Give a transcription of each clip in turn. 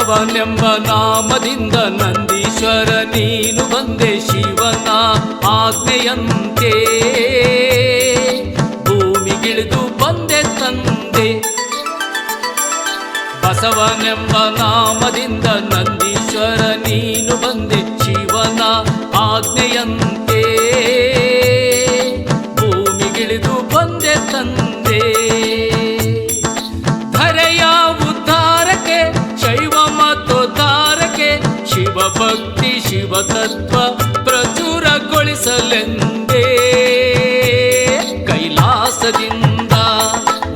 ಬಸವನೆಂಬ ನಾಮದಿಂದ ನಂದೀಶ್ವರ ನೀನು ಬಂದೆ ಶಿವನ ಆಜ್ಞೆಯಂತೆ ಭೂಮಿಗಿಳಿದು ಬಂದೆ ತಂದೆ. ಬಸವನೆಂಬ ನಾಮದಿಂದ ನಂದೀಶ್ವರ ನೀನು ಬಂದೆ ಶಿವನ ಆಜ್ಞೆಯಂತೆ ಭೂಮಿಗಿಳಿದು ಬಂದೆ ತಂದೆ. ಧರೆಯ ಉದ್ಧಾರಕ್ಕೆ ಶೈವ ಮತೋದ್ಧಾರಕ್ಕೆ ಶಿವಭಕ್ತಿ ಶಿವತತ್ವ ಪ್ರಚುರಗೊಳಿಸಲೆಂದೇ ಕೈಲಾಸದಿಂದ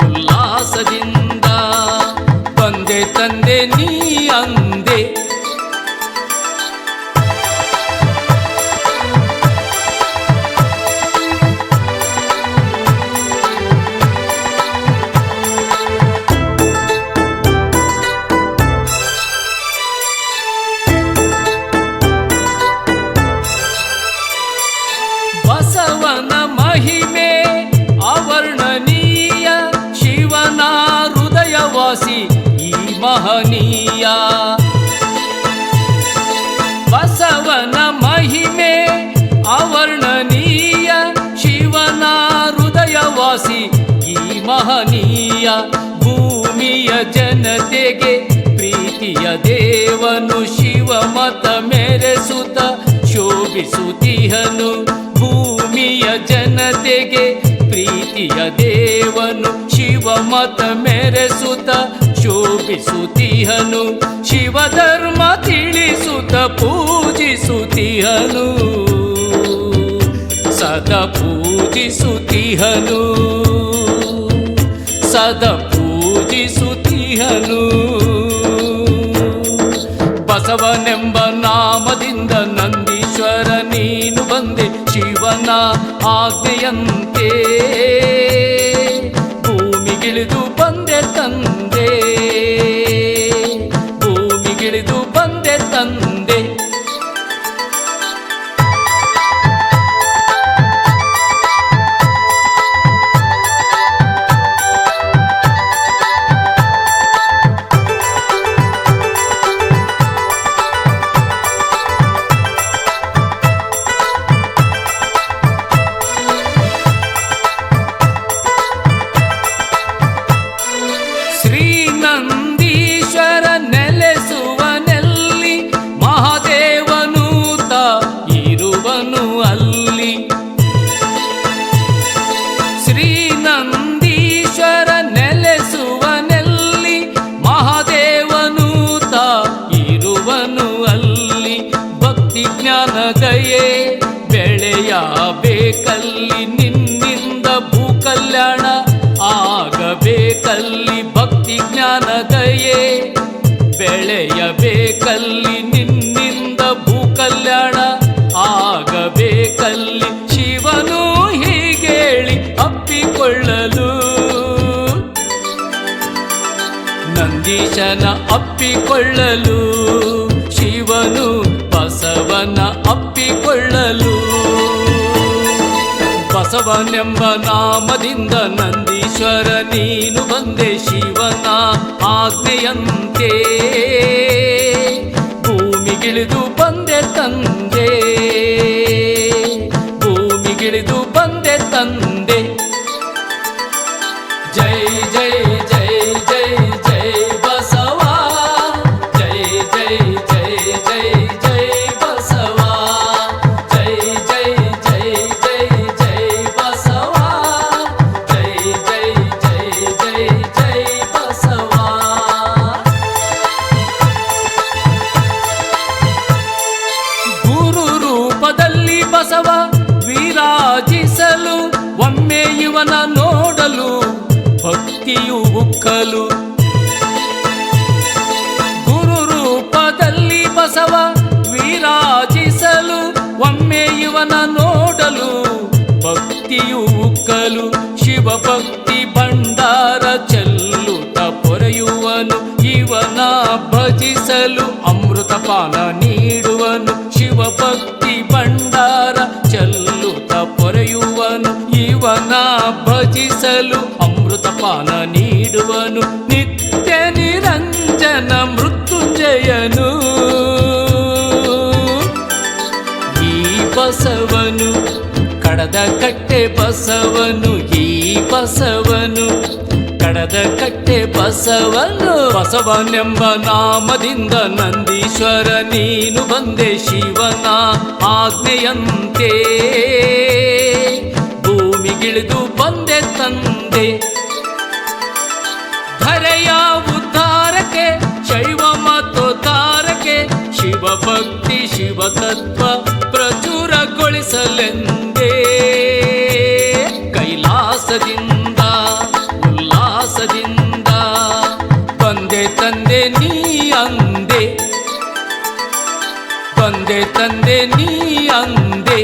ಉಲ್ಲಾಸದಿಂದ ಬಂದೆ ತಂದೆ ನೀ ಅಂದೆ. ಬಸವನ ಮಹಿಮೆ ಅವರ್ಣನೀಯ ಶಿವನ ಹೃದಯವಾಸಿ ಈ ಮಹನೀಯ. ಬಸವನ ಮಹಿಮೆ ಅವರ್ಣನೀಯ ಶಿವನ ಹೃದಯವಾಸಿ ಈ ಮಹನೀಯ. ಭೂಮಿಯ ಜನತೆಗೆ ಪ್ರೀತಿಯ ದೇವನು ಶಿವಮತ ಮೆರೆಸುತ್ತ ಶೋಭಿಸುತ್ತಿಹನು. ಭೂಮಿಯ ಜನತೆಗೆ ಪ್ರೀತಿಯ ದೇವನು ಶಿವಮತ ಮೆರೆಸುತ್ತ ಶೋಭಿಸುತ್ತಿಹನು. ಶಿವಧರ್ಮ ತಿಳಿಸುತ್ತ ಪೂಜಿಸುತ್ತಿಹನು ಸದಾ ಪೂಜಿಸುತ್ತಿಹನು ಸದಾ ಪೂಜಿಸುತ್ತಿಹನು. ಬಸವನೆಂಬ ನಾಮದಿಂದ ನಂದೀಶ್ವರ ನೀನು ಬಂದೆ ಶಿವನ ಆಜ್ಞೆಯಂತೆ ಭೂಮಿಗಿಳಿದು ಬಂದೆ ತಂದೆ ಭೂಮಿಗಿಳಿದು ಬಂದೆ ತಂದೆ. ಶ್ರೀನಂದೀಶ್ವರ ನೆಲೆಸುವನೆಲ್ಲಿ ಮಹಾದೇವನೂತ ಇರುವನು ಅಲ್ಲಿ. ಶ್ರೀನಂದೀಶ್ವರ ನೆಲೆಸುವನೆಲ್ಲಿ ಮಹಾದೇವನೂತ ಇರುವನು ಅಲ್ಲಿ. ಭಕ್ತಿ ಜ್ಞಾನ ದಯೆ ಬೆಳೆಯಬೇಕಲ್ಲಿ ನಿನ್ನಿಂದ ಭೂಕಲ್ಯಾಣ ಆಗಬೇಕಲ್ಲಿ. ಭಕ್ತಿ ಜ್ಞಾನ ದಯೆ ಬೆಳೆಯಬೇಕಲ್ಲಿ ನಿನ್ನಿಂದ ಭೂಕಲ್ಯಾಣ ಆಗಬೇಕಲ್ಲಿ. ಶಿವನು ಹೀಗೇಳಿ ಅಪ್ಪಿಕೊಳ್ಳಲು ನಂದೀಶನ ಅಪ್ಪಿಕೊಳ್ಳಲು ಶಿವನು ಬಸವನ ಅಪ್ಪಿಕೊಳ್ಳಲು. ಬಸವನೆಂಬ ನಾಮದಿಂದ ನಂದೀಶ್ವರ ನೀನು ಬಂದೆ ಶಿವನ ಆಜ್ಞೆಯಂತೆ ಭೂಮಿಗಿಳಿದು ಬಂದೆ ತಂದೆ ಭೂಮಿಗಿಳಿದು ಬಂದೆ ತಂದೆ. ಜೈ ಜೈ ಜೈ ಜೈ ಜೈ ಬಸವ ಜೈ ಜೈ ಜೈ ಜೈ ಜೈ ಬಸವ ಜೈ ಜೈ ಜೈ ಜೈ ಜೈ ಬಸವ ಜೈ ಜೈ ಜೈ ಜೈ ಜೈ ಬಸವ. ಗುರು ರೂಪದಲ್ಲಿ ಬಸವ ವಿರಾಜಿಸಲು ಒಮ್ಮೆ ಇವನ ನೋಡಲು ಭಕ್ತಿಯು ಉಕ್ಕಲು. ಗುರು ರೂಪದಲ್ಲಿ ಬಸವ ವಿರಾಜಿಸಲು ಒಮ್ಮೆ ಇವನ ನೋಡಲು ಭಕ್ತಿಯು ಉಕ್ಕಲು. ಶಿವಭಕ್ತಿ ಭಂಡಾರ ಚೆಲ್ಲುತ್ತ ಪೊರೆಯುವನು ಇವನ ಭಜಿಸಲು ಅಮೃತಪಾನ ನೀಡುವನು. ಶಿವಭಕ್ತಿ ಭಂಡಾರ ಚೆಲ್ಲುತ್ತ ಪೊರೆಯುವನು ಇವನ ಭಜಿಸಲು ಅಮೃತಪಾನ ನೀಡುವನು. ನಿತ್ಯ ನಿರಂಜನ ಮೃತ್ಯುಂಜಯ ಒಡೆಯನು ಈ ಬಸವನು ಕಡದ ಕಟ್ಟೆ ಬಸವನು ಈ ಬಸವನು ಕಡದ ಕಟ್ಟೆ ಬಸವನು ಬಸವನೆಂಬ ನಾಮದಿಂದ ನಂದೀಶ್ವರ ನೀನು ಬಂದೆ ಶಿವನ ಆಜ್ಞೆಯಂತೆ ಭೂಮಿಗಿಳಿದು ಬಂದೆ ತಂದೆ ಧರೆಯ ಉದ್ಧಾರಕ್ಕೆ ಶೈವ ಮತೋದ್ಧಾರಕ್ಕೆ ಶಿವಭಕ್ತಿ ಶಿವತತ್ವ ಪ್ರಚುರಗೊಳಿಸಲೆಂದೇ ಕೈಲಾಸದಿಂದ ಉಲ್ಲಾಸದಿಂದ ಬಂದೆ ತಂದೆ ನೀ ಅಂದೆ ಬಂದೆ ತಂದೆ ನೀ ಅಂದೆ